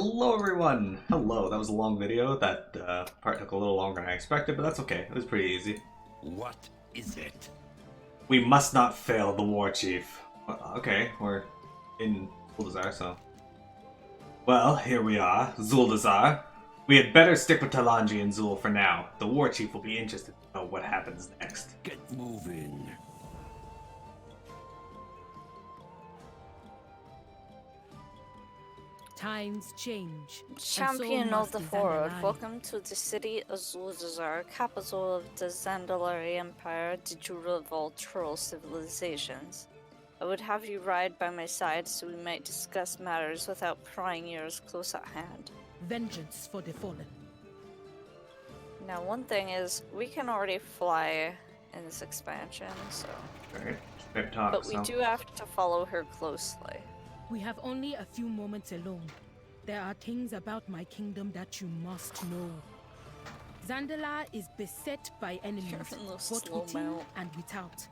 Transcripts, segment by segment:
Hello everyone! Hello, that was a long video. That part took a little longer than I expected, but that's okay. It was pretty easy. What is it? We must not fail the war chief. Okay, we're in Zuldazar, so... Well, here we are, Zuldazar. We had better stick with Talanji and Zul for now. The war chief will be interested to know what happens next. Get moving. Times change. Champion of the Horde, welcome to the city of Zuldazar, capital of the Zandalari Empire, the jewel of all troll civilizations. I would have you ride by my side so we might discuss matters without prying ears close at hand. Vengeance for the fallen. Now, one thing is, we can already fly in this expansion, so... Alright, talk, but we do have to follow her closely. We have only a few moments alone. There are things about my kingdom that you must know. Zandala is beset by enemies, both within and without.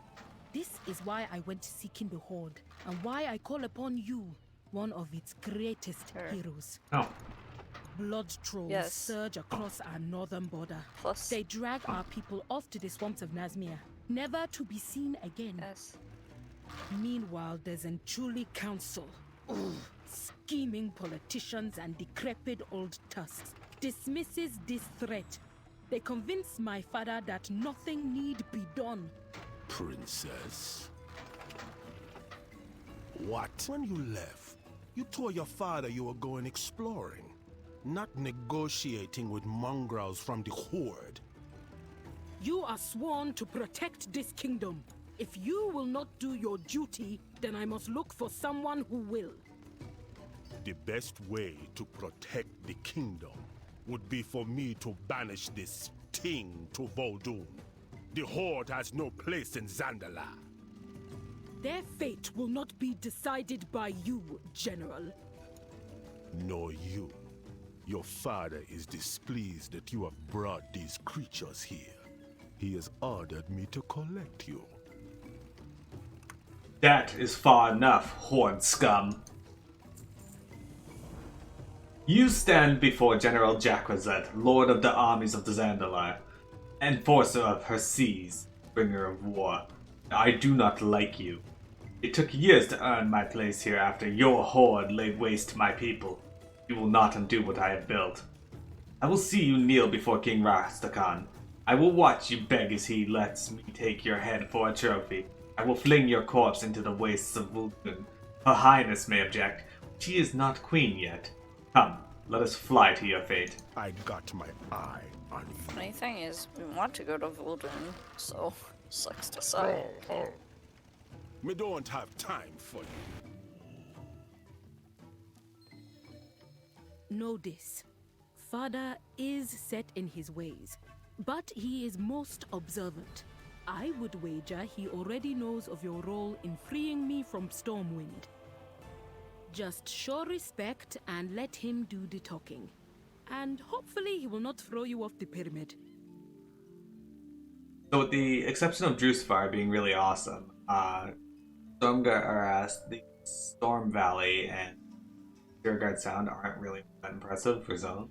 This is why I went seeking the Horde, and why I call upon you, one of its greatest heroes. Oh. Blood trolls surge across our northern border. They drag our people off to the swamps of Nazmir, never to be seen again. Meanwhile, there's Enchuli Council. Scheming politicians and decrepit old tusks dismisses this threat. They convince my father that nothing need be done. Princess? What? When you left, you told your father you were going exploring, not negotiating with mongrels from the Horde. You are sworn to protect this kingdom. If you will not do your duty, then I must look for someone who will. The best way to protect the kingdom would be for me to banish this thing to Vol'dun. The Horde has no place in Zandala. Their fate will not be decided by you, General. Nor you. Your father is displeased that you have brought these creatures here. He has ordered me to collect you. That is far enough, Horde scum. You stand before General Jakrazet, Lord of the armies of the Zandalar, enforcer of her seas, bringer of war. I do not like you. It took years to earn my place here after your Horde laid waste to my people. You will not undo what I have built. I will see you kneel before King Rastakhan. I will watch you beg as he lets me take your head for a trophy. I will fling your corpse into the wastes of Vol'dun. Her Highness may object. She is not queen yet. Come, let us fly to your fate. I got my eye on you. Funny thing is, we want to go to Vol'dun, so sucks to say. We don't have time for you. Know this. Father is set in his ways, but he is most observant. I would wager he already knows of your role in freeing me from Stormwind. Just show respect and let him do the talking. And hopefully he will not throw you off the pyramid. So with the exception of Drusvar being really awesome, the Storm Valley and Guard Sound aren't really that impressive for Zone.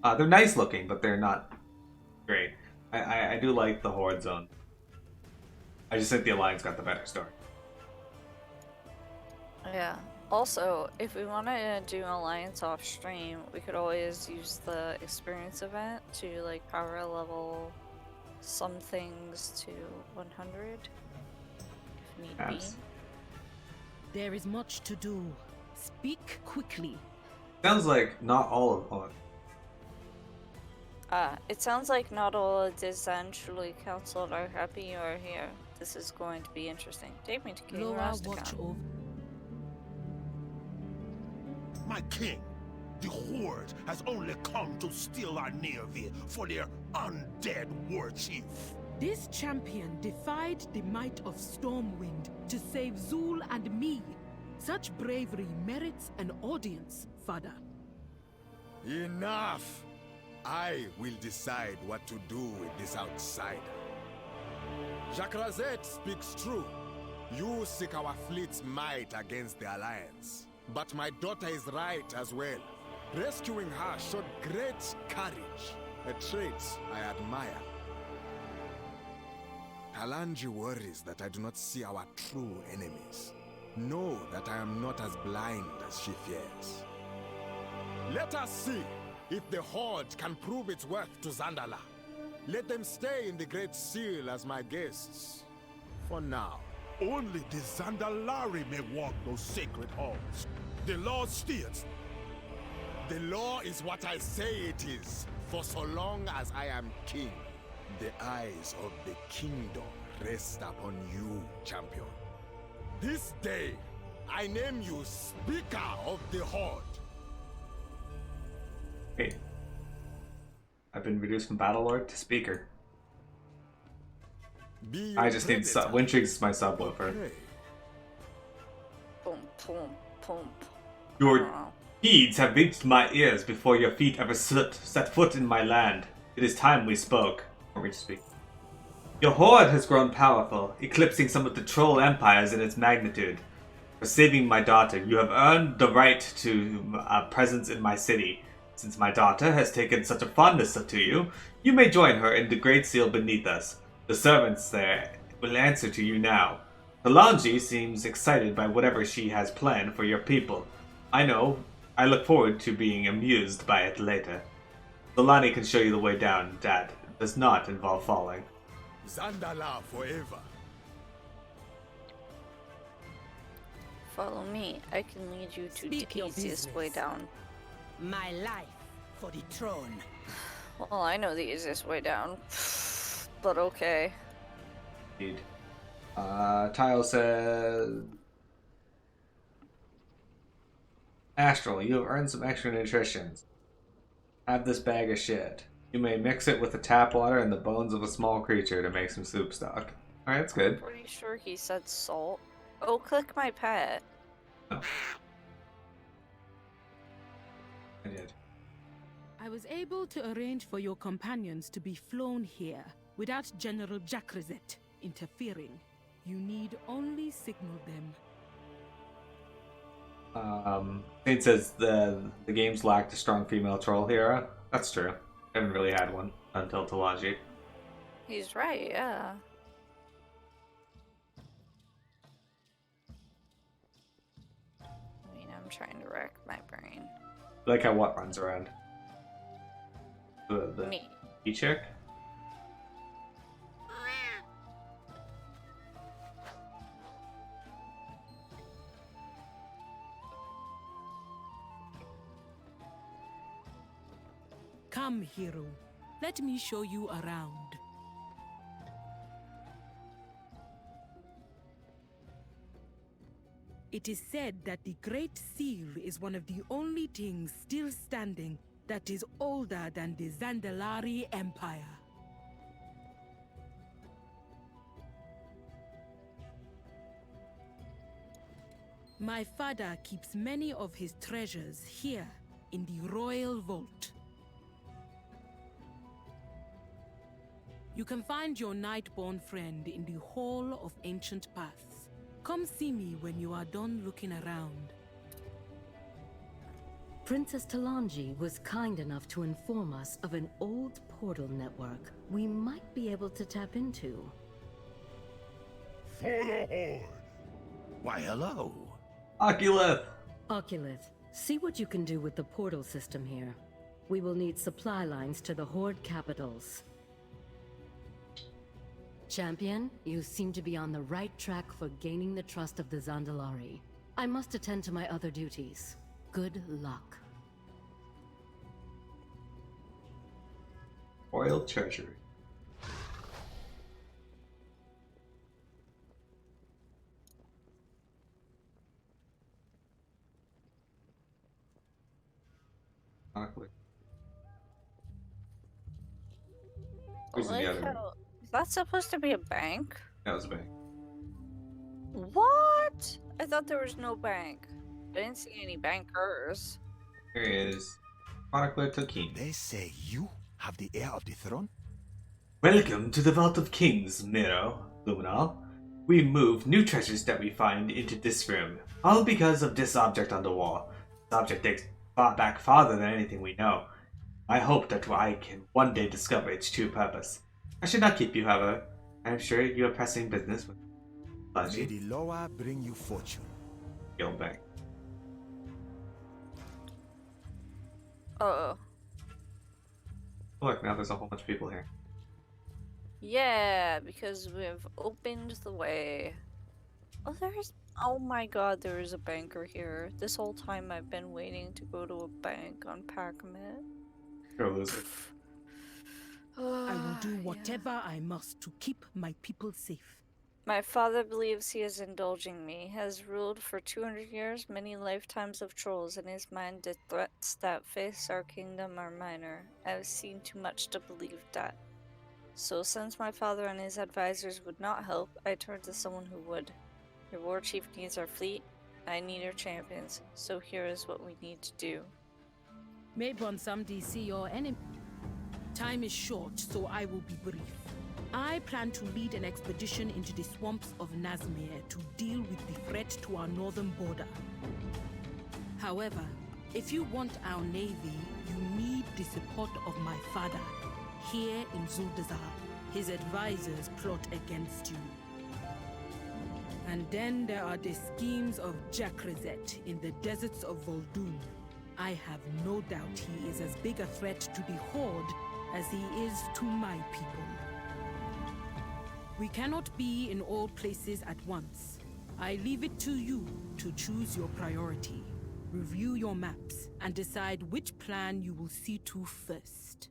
They're nice looking, but they're not great. I do like the Horde Zone. I just think the Alliance got the better story. Yeah. Also, if we want to do Alliance off stream, we could always use the experience event to like power level some things to 100 if need be. There is much to do. Speak quickly. Sounds like not all of It sounds like not all of the Zanchuli Council are happy you are here. This is going to be interesting. Take me to King Rastakhan. My king, the Horde has only come to steal our Nearville for their undead war chief. This champion defied the might of Stormwind to save Zul and me. Such bravery merits an audience, Father. Enough! I will decide what to do with this outsider. Jakrazet speaks true. You seek our fleet's might against the Alliance. But my daughter is right as well. Rescuing her showed great courage, a trait I admire. Talanji worries that I do not see our true enemies. Know that I am not as blind as she fears. Let us see if the Horde can prove its worth to Zandala. Let them stay in the Great Seal as my guests. For now. Only the Zandalari may walk those sacred halls. The law states. The law is what I say it is, for so long as I am king. The eyes of the kingdom rest upon you, champion. This day, I name you Speaker of the Horde. Wait. I've been reduced from Battle Lord to Speaker. I just need Wintrig's my subwoofer. Okay. Boom, boom, boom. Your deeds have reached my ears before your feet ever set foot in my land. It is time we spoke. Or we speak. Your horde has grown powerful, eclipsing some of the troll empires in its magnitude. For saving my daughter, you have earned the right to a presence in my city. Since my daughter has taken such a fondness to you, you may join her in the Great Seal beneath us. The servants there will answer to you now. Talanji seems excited by whatever she has planned for your people. I know. I look forward to being amused by it later. Solani can show you the way down, Dad. It does not involve falling. Zandala forever. Follow me. I can lead you to the easiest way down. My life for the throne. Well, I know the easiest way down. But okay. Indeed. Tile says... Astral, you have earned some extra nutrition. Have this bag of shit. You may mix it with the tap water and the bones of a small creature to make some soup stock. Alright, that's good. I'm pretty sure he said salt. Oh, click my pet. Oh. I did. I was able to arrange for your companions to be flown here without General Jackrezet interfering. You need only signal them. Saint says the games lacked a strong female troll hero. That's true. I haven't really had one until Talanji. He's right, yeah. I mean, I'm trying to rack my brain. Like how what runs around? The Me. E-chick? Come, hero. Let me show you around. It is said that the Great Seal is one of the only things still standing that is older than the Zandalari Empire. My father keeps many of his treasures here in the Royal Vault. You can find your Nightborn friend in the Hall of Ancient Paths. Come see me when you are done looking around. Princess Talanji was kind enough to inform us of an old portal network we might be able to tap into. For the Horde! Why, hello. Oculus! Oculus, see what you can do with the portal system here. We will need supply lines to the Horde capitals. Champion, you seem to be on the right track for gaining the trust of the Zandalari. I must attend to my other duties. Good luck. Royal Treasury. Who's in the other room? Is that supposed to be a bank? That was a bank. What? I thought there was no bank. I didn't see any bankers. Here is Chronicler Tolkien. They say you have the heir of the throne? Welcome to the Vault of Kings, Miro, Luminal. We move new treasures that we find into this room, all because of this object on the wall. This object far back farther than anything we know. I hope that I can one day discover its true purpose. I should not keep you, however. I am sure you are pressing business with May the Loa bring you fortune. Gilbank. Uh-oh. Look, now there's a whole bunch of people here. Yeah, because we've opened the way. Oh, oh my god, there is a banker here. This whole time I've been waiting to go to a bank on Pac-Man. You're a loser. I will do whatever I must to keep my people safe. My father believes he is indulging me. He has ruled for 200 years, many lifetimes of trolls. In his mind, the threats that face our kingdom are minor. I have seen too much to believe that. So since my father and his advisors would not help, I turned to someone who would. Your war chief needs our fleet. I need your champions. So here is what we need to do. Maybe on some DC or enemy. Time is short, so I will be brief. I plan to lead an expedition into the swamps of Nazmir to deal with the threat to our northern border. However, if you want our navy, you need the support of my father. Here in Zuldazar, his advisors plot against you. And then there are the schemes of Jakrazet in the deserts of Vol'dun. I have no doubt he is as big a threat to the Horde as he is to my people. We cannot be in all places at once. I leave it to you to choose your priority, review your maps, and decide which plan you will see to first.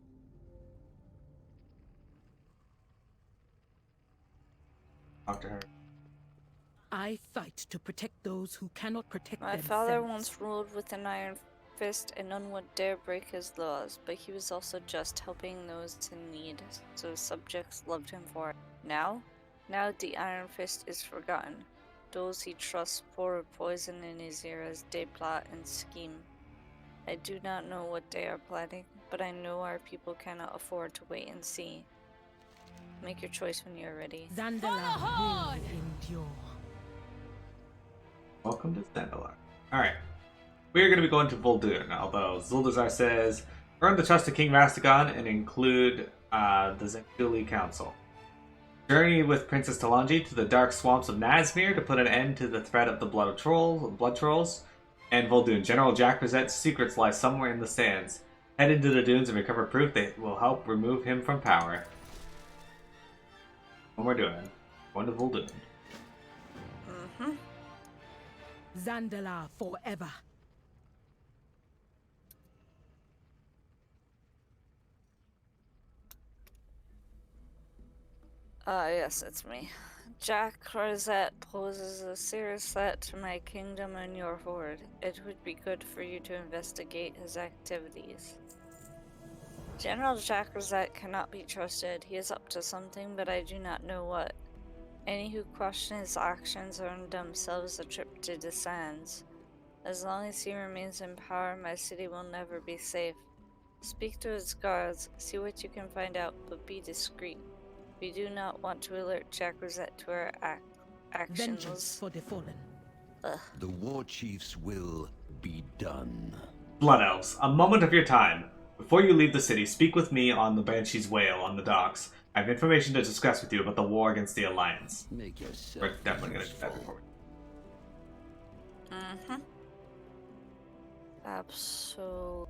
Talk to her. I fight to protect those who cannot protect themselves. My father once ruled with an iron fist and none would dare break his laws, but he was also just helping those in need, so his subjects loved him for it. Now the iron fist is forgotten. Those he trusts pour poison in his ear as they plot and scheme. I do not know what they are planning, but I know our people cannot afford to wait and see. Make your choice when you're ready. Zandalar will endure. Welcome to Zandalar. Alright. We are going to be going to Vol'dun, although Zuldazar says, earn the trust of King Rastigon and include the Zenduli Council. Journey with Princess Talanji to the dark swamps of Nazmir to put an end to the threat of the blood trolls. And Vol'dun. General Jakrazet's secrets lie somewhere in the sands. Head into the dunes and recover proof that will help remove him from power. What we're doing? Going to Vol'dun. Zandalar forever. Yes, it's me. Jakrazet poses a serious threat to my kingdom and your horde. It would be good for you to investigate his activities. General Jakrazet cannot be trusted. He is up to something, but I do not know what. Any who question his actions earn themselves a trip to the sands. As long as he remains in power, my city will never be safe. Speak to his guards, see what you can find out, but be discreet. We do not want to alert Jakrazet to our actions. Vengeance for the fallen. The war chief's will be done. Blood Elves, a moment of your time. Before you leave the city, speak with me on the Banshee's Whale on the docks. I have information to discuss with you about the war against the Alliance. Make yourself We're definitely going to do that before. Absolutely.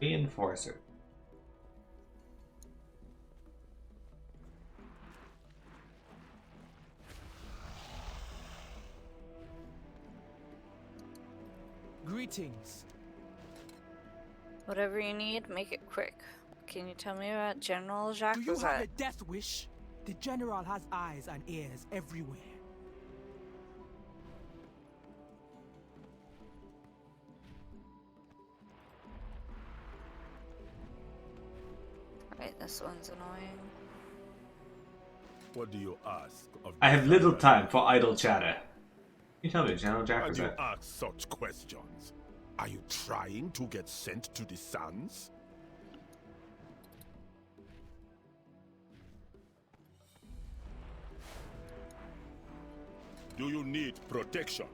Reinforcer. Greetings. Whatever you need, make it quick. Can you tell me about General Jakrazet? Do you have a death wish? The general has eyes and ears everywhere. Right, this one's annoying. What do you ask of I have little time for idle chatter. You tell me, General Why do you Jakrazet. ask such questions? Are you trying to get sent to the sands? Do you need protection?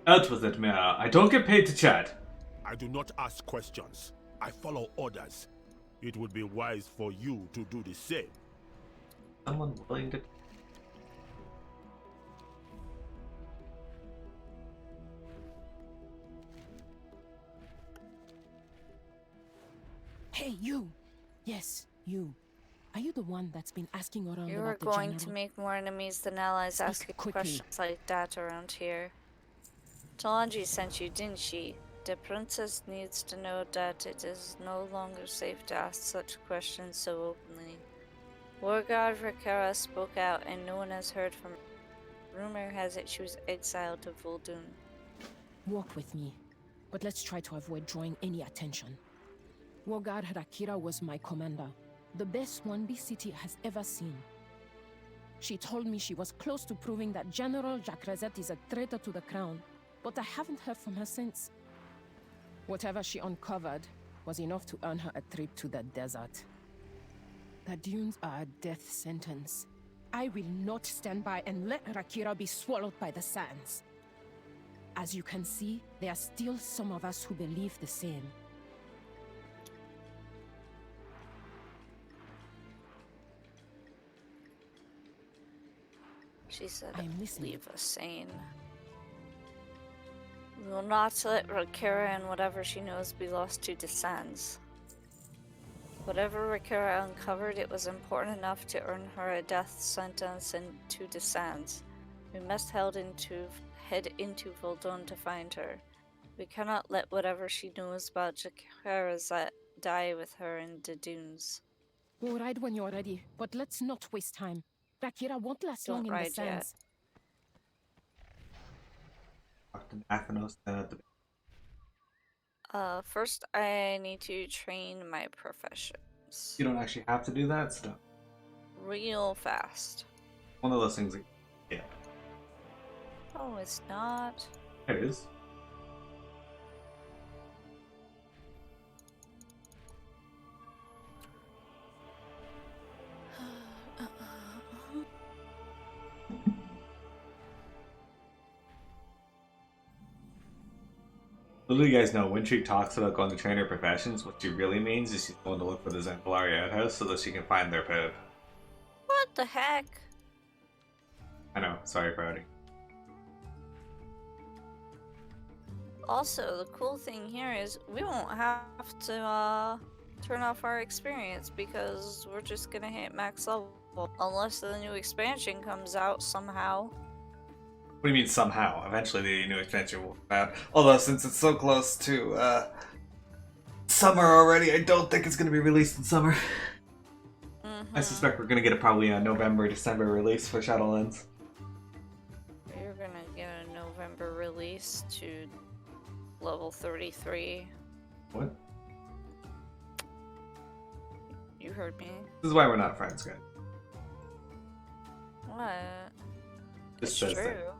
Out with it, Mira. I don't get paid to chat. I do not ask questions. I follow orders. It would be wise for you to do the same. Someone willing to... Hey, you! Yes, you. Are you the one that's been asking around You about are the going general? to make more enemies than allies Speak asking quickly. questions like that around here. Talanji sent you, didn't she? The princess needs to know that it is no longer safe to ask such questions so openly. War God Rakara spoke out and no one has heard from her. Rumor has it she was exiled to Vol'dun. Walk with me, but let's try to avoid drawing any attention. Warguard Harakira was my commander, the best 1B city has ever seen. She told me she was close to proving that General Jacrezet is a traitor to the crown, but I haven't heard from her since. Whatever she uncovered was enough to earn her a trip to the desert. The dunes are a death sentence. I will not stand by and let Rakira be swallowed by the sands. As you can see, there are still some of us who believe the same. She said, I'm listening. leave us sane. We will not let Rakira and whatever she knows be lost to the sands. Whatever Rakira uncovered, it was important enough to earn her a death sentence into the sands. We must head into Vol'dun to find her. We cannot let whatever she knows about Jacrezet die with her in the dunes. We'll ride when you're ready, but let's not waste time. Rakira won't last Don't long in the ride yet. sands. Athanos at the... First I need to train my professions. You don't actually have to do that stuff. Real fast. One of those things that... Yeah. Oh, it's not. It is. Little you guys know, when she talks about going to train her professions, what she really means is she's going to look for the Zandalari outhouse so that she can find their pip. What the heck? I know, sorry, Proudy. Also, the cool thing here is we won't have to turn off our experience because we're just gonna hit max level unless the new expansion comes out somehow. What do you mean somehow? Eventually the new expansion will come out. Although since it's so close to summer already, I don't think it's going to be released in summer. I suspect we're going to get a probably a November, December release for Shadowlands. You're going to get a November release to level 33. What? You heard me. This is why we're not friends, guys. What? This It's says true. that.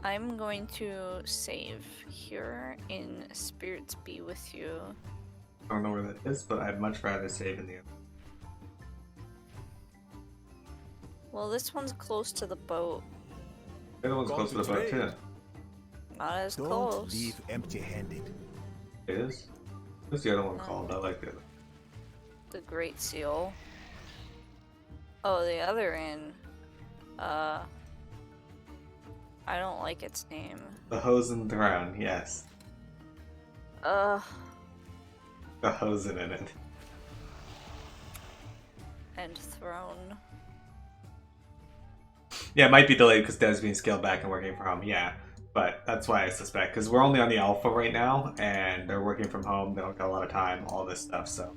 I'm going to save here in Spirits Be With You. I don't know where that is, but I'd much rather save in the... Well, this one's close to the boat. The other one's close to the boat too. Not as Don't close. leave empty-handed. It is? What's the other one called? I like the other. The Great Seal. Oh, the other inn. I don't like its name. The Hosen Throne, yes. The Hosen in it. And Throne. Yeah, it might be delayed because Dev's being scaled back and working from home, yeah. But that's why I suspect, because we're only on the alpha right now, and they're working from home, they don't got a lot of time, all this stuff, so.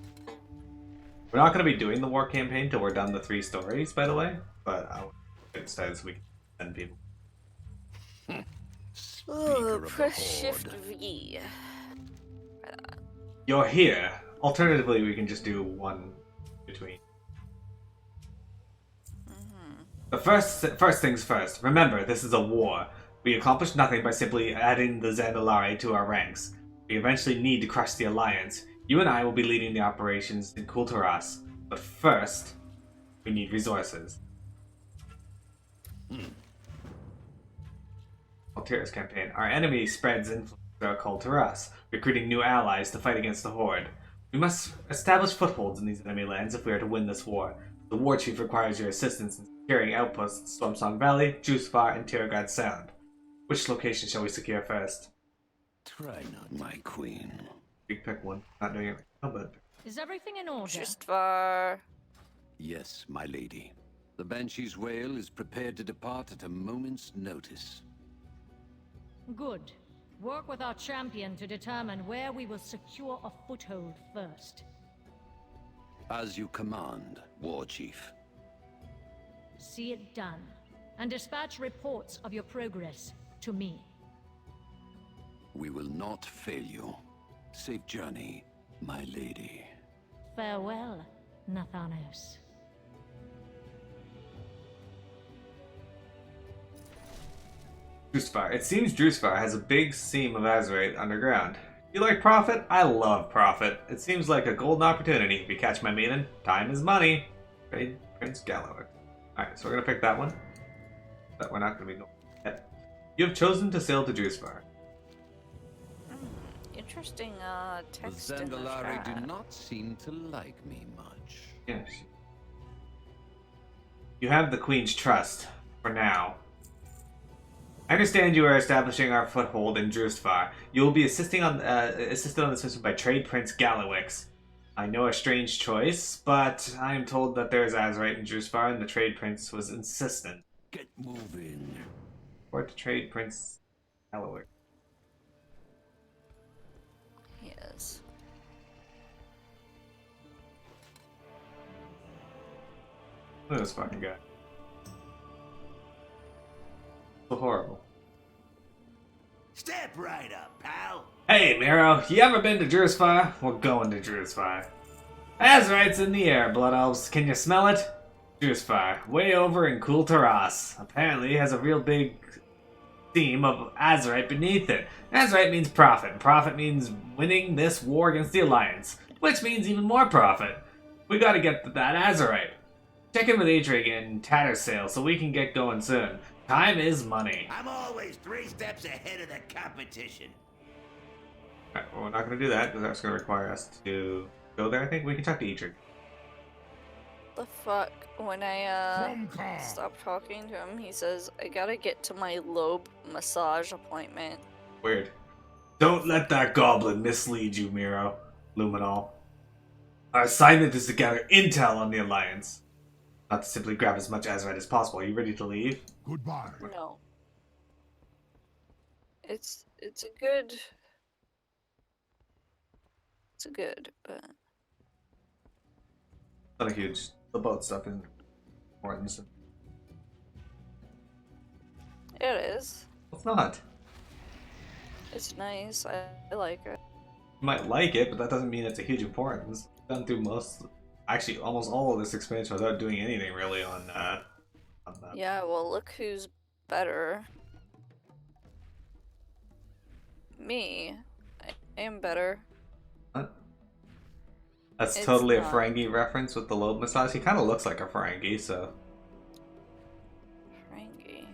We're not going to be doing the war campaign till we're done the 3 stories, by the way, but I'll get excited so we can send people. Oh, press Shift V. You're here. Alternatively, we can just do one between. The first things first. Remember, this is a war. We accomplish nothing by simply adding the Zandalari to our ranks. We eventually need to crush the Alliance. You and I will be leading the operations in Kulturas. But first, we need resources. Terrorist campaign. Our enemy spreads influence through our cult to us, recruiting new allies to fight against the Horde. We must establish footholds in these enemy lands if we are to win this war. The war chief requires your assistance in securing outposts in Stormsong Valley, Juicefar, and Tiragad Sound. Which location shall we secure first? Try not, my queen. Big pick one. Not doing it. Oh, but Is everything in order? Juicefar. Yes, my lady. The Banshee's Whale is prepared to depart at a moment's notice. Good. Work with our champion to determine where we will secure a foothold first. As you command, War Chief. See it done. And dispatch reports of your progress to me. We will not fail you. Safe journey, my lady. Farewell, Nathanos. Juicefar. It seems Juicefar has a big seam of Azerite underground. You like profit? I love profit. It seems like a golden opportunity. If you catch my maiden, time is money. Trade Prince Galloway. Alright, so we're gonna pick that one. But we're not gonna be going yet. You have chosen to sail to Juicefar. Interesting text The in the Zandalari chat. do not seem to like me much. Yes. You have the Queen's trust. For now. I understand you are establishing our foothold in Juicefar. You will be assisted on this mission by Trade Prince Gallowix. I know a strange choice, but I am told that there is Azerite in Juicefar, and the Trade Prince was insistent. Get moving. Or to Trade Prince Gallowix. Yes. Look at this fucking guy. So horrible. Step right up, pal. Hey, Miro, you ever been to Juicefar? We're going to Juicefar. Azerite's in the air, Blood Elves. Can you smell it? Juicefar, way over in Kul Taras. Apparently it has a real big theme of Azerite beneath it. Azerite means profit, and profit means winning this war against the Alliance, which means even more profit. We gotta get that Azerite. Check in with Adrig and Tattersail so we can get going soon. Time is money. I'm always 3 steps ahead of the competition. Alright, well, we're not going to do that because that's going to require us to go there. I think we can talk to Adrig. The fuck? When I stop talking to him, he says, I gotta get to my lobe massage appointment. Weird. Don't let that goblin mislead you, Miro. Luminol. Our assignment is to gather intel on the Alliance. Not to simply grab as much Azerite as possible. Are you ready to leave? Goodbye. No. It's a good... It's a good, but... Not a huge... The boat stuff isn't important. It is. It's not. It's nice. I like it. You might like it, but that doesn't mean it's a huge importance. We've gone through actually almost all of this expansion without doing anything really on that. Yeah, well, look who's better. Me. I am better. What? That's It's totally not. a Ferengi reference with the lobe massage. He kind of looks like a Ferengi, so... Ferengi.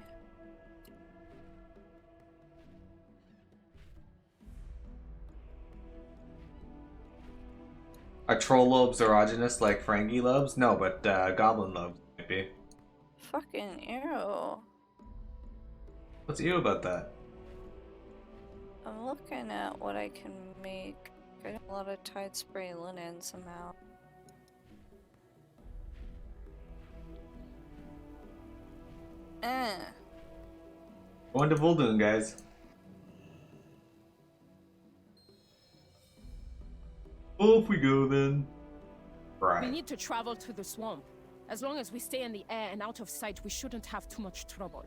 Are troll lobes erogenous like Ferengi lobes? No, but goblin lobes might be. Fucking arrow. What's you about that? I'm looking at what I can make. I got a lot of Tide Spray linen somehow. Going to Vol'dun, guys. Off we go then. Right. We need to travel to the swamp. As long as we stay in the air and out of sight, we shouldn't have too much trouble.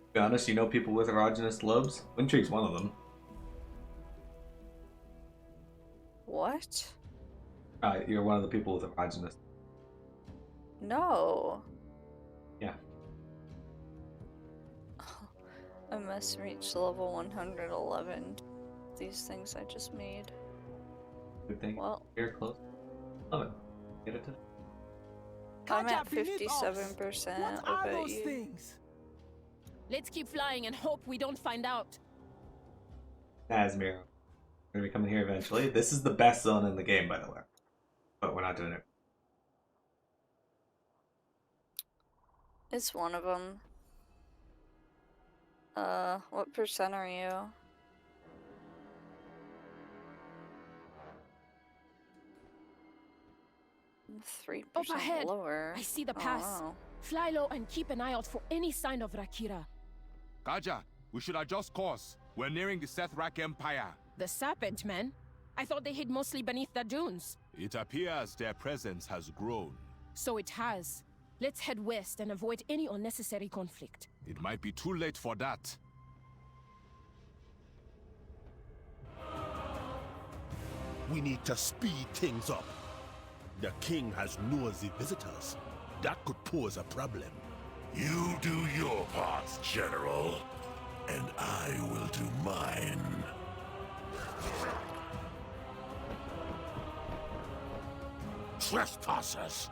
To be honest, you know people with erogenous lobes? Wintry's one of them. What? You're one of the people with erogenous. No. Yeah. I must reach level 111. These things I just made. Good thing. Well, You're close. Love it. Get it to... I'm at 57%. What are those things? Let's keep flying and hope we don't find out. Nazmir. We're gonna be coming here eventually. This is the best zone in the game, by the way. But we're not doing it. It's one of them. What percent are you? 3% Up ahead. lower. I see the pass. Oh, wow. Fly low and keep an eye out for any sign of Rakira. Kaja, we should adjust course. We're nearing the Sethrak Empire. The Serpent Men? I thought they hid mostly beneath the dunes. It appears their presence has grown. So it has. Let's head west and avoid any unnecessary conflict. It might be too late for that. We need to speed things up. The king has nosy visitors. That could pose a problem. You do your parts, General, and I will do mine. Trespassers!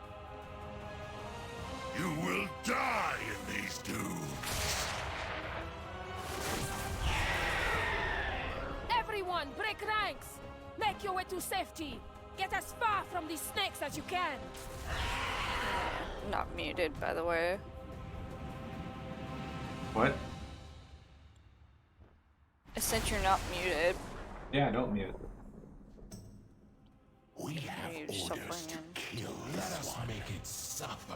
You will die in these dunes. Everyone, break ranks! Make your way to safety! Get as far from these snakes as you can! Not muted, by the way. What? I said you're not muted. Yeah, don't mute. We have orders to kill this one. Make it suffer.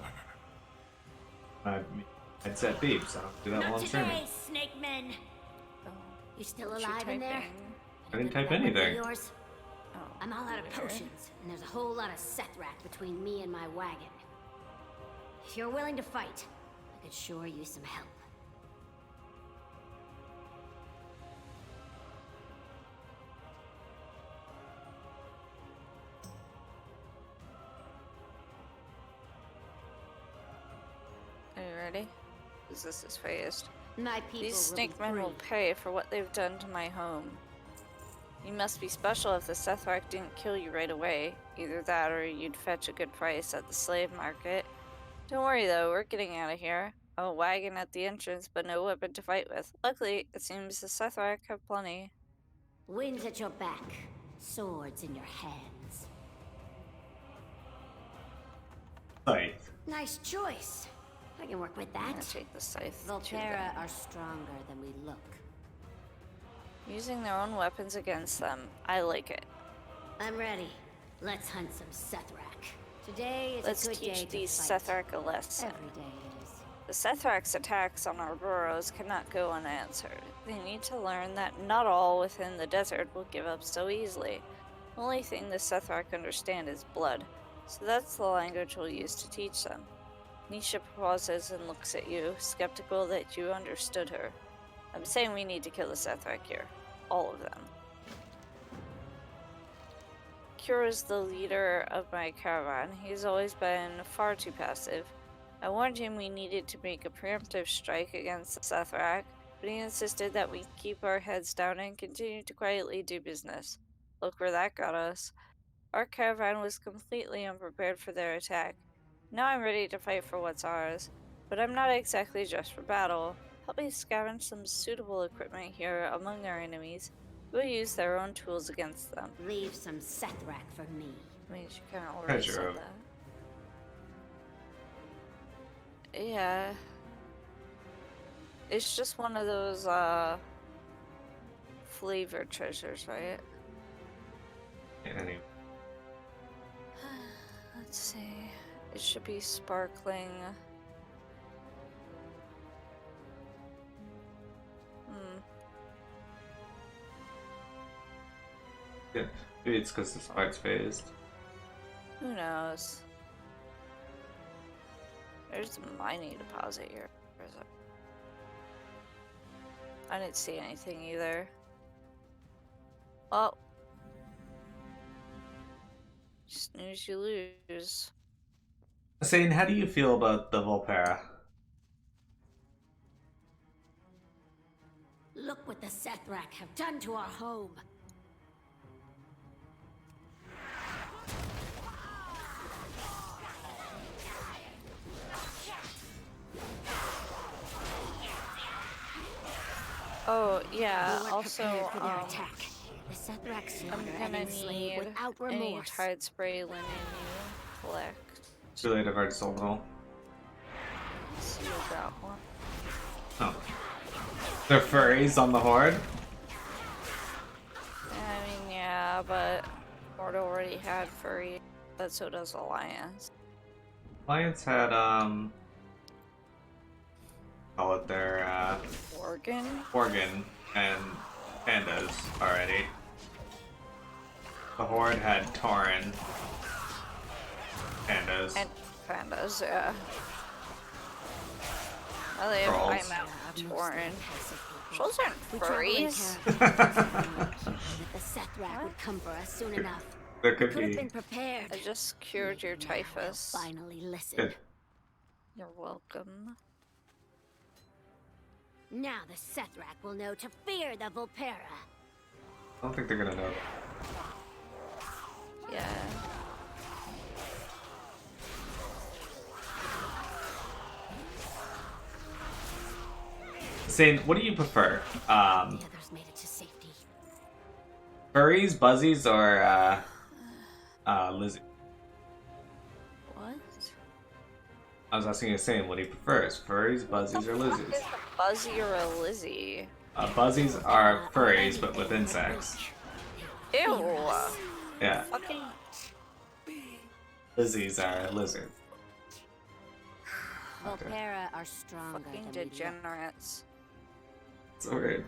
I'd set beep, so do that while I'm streaming. Snake Men. Oh, You still alive in there? I didn't type anything. Yours? Oh, I'm all out of potions, and there's a whole lot of Sethrak between me and my wagon. If you're willing to fight, I could sure use some help. Are you ready? Because this is fast. My people These will snake be men will free. pay for what they've done to my home. You must be special if the Sethrak didn't kill you right away. Either that or you'd fetch a good price at the slave market. Don't worry though, we're getting out of here. A wagon at the entrance, but no weapon to fight with. Luckily, it seems the Sethrak have plenty. Winds at your back, swords in your hands. Scythe. Nice choice. I can work with I'm that. gonna take the scythe. to Volterra them. are stronger than we look. Using their own weapons against them. I like it. I'm ready. Let's hunt some Sethrak. Today is Let's a good day teach to these fight. Sethrak a lesson. Every day it is. The Sethrak's attacks on our burrows cannot go unanswered. They need to learn that not all within the desert will give up so easily. The only thing the Sethrak understand is blood, so that's the language we'll use to teach them. Nisha pauses and looks at you, skeptical that you understood her. I'm saying we need to kill the Sethrak here. All of them. Kira is the leader of my caravan. He's always been far too passive. I warned him we needed to make a preemptive strike against the Sethrak, but he insisted that we keep our heads down and continue to quietly do business. Look where that got us. Our caravan was completely unprepared for their attack. Now I'm ready to fight for what's ours, but I'm not exactly dressed for battle. Help me scavenge some suitable equipment here among our enemies. We'll use their own tools against them. Leave some Sethrak for me. I mean, she kind of already said that. Yeah. It's just one of those, flavor treasures, right? Yeah, anyway. Let's see. It should be sparkling. Yeah, maybe it's because the spike's phased. Who knows? There's a mining deposit here. Where is it? I didn't see anything either. Well, snooze you lose. Zane, how do you feel about the Volterra? Look what the Sethrak have done to our home. Oh yeah. Also, for their attack. The Sethrak slaughter I'm gonna need without any remorse. tide spray linen you collect. Too late, I've already sold it all. So you got one. Oh. They're furries on the Horde? I mean, yeah, but Horde already had furry, but so does Alliance. Alliance had, call it their, Organ and pandas already. The Horde had Tauren. Pandas. And pandas, yeah. Well, they have Tauren. Trolls aren't furries. The Sethrak would come for us soon enough. There could Could have be. been prepared. I just cured your typhus. Finally listen. Good. You're welcome. Now the Sethrak will know to fear the Volpera. I don't think they're gonna know. Yeah. Zane, what do you prefer? The others made it to safety. Furries, Buzzies, or Lizzie? What? I was asking you the same. What do you prefer? Is furries, Buzzies, or Lizzies? Is a Buzzy or a Lizzie? Buzzies are furries, but with insects. Ew. Yeah. Fucking. Lizzies are lizards. Volpera are stronger. Fucking degenerates. So weird.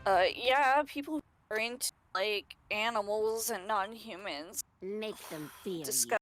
Yeah, people are into like animals and non-humans. Make them fear you.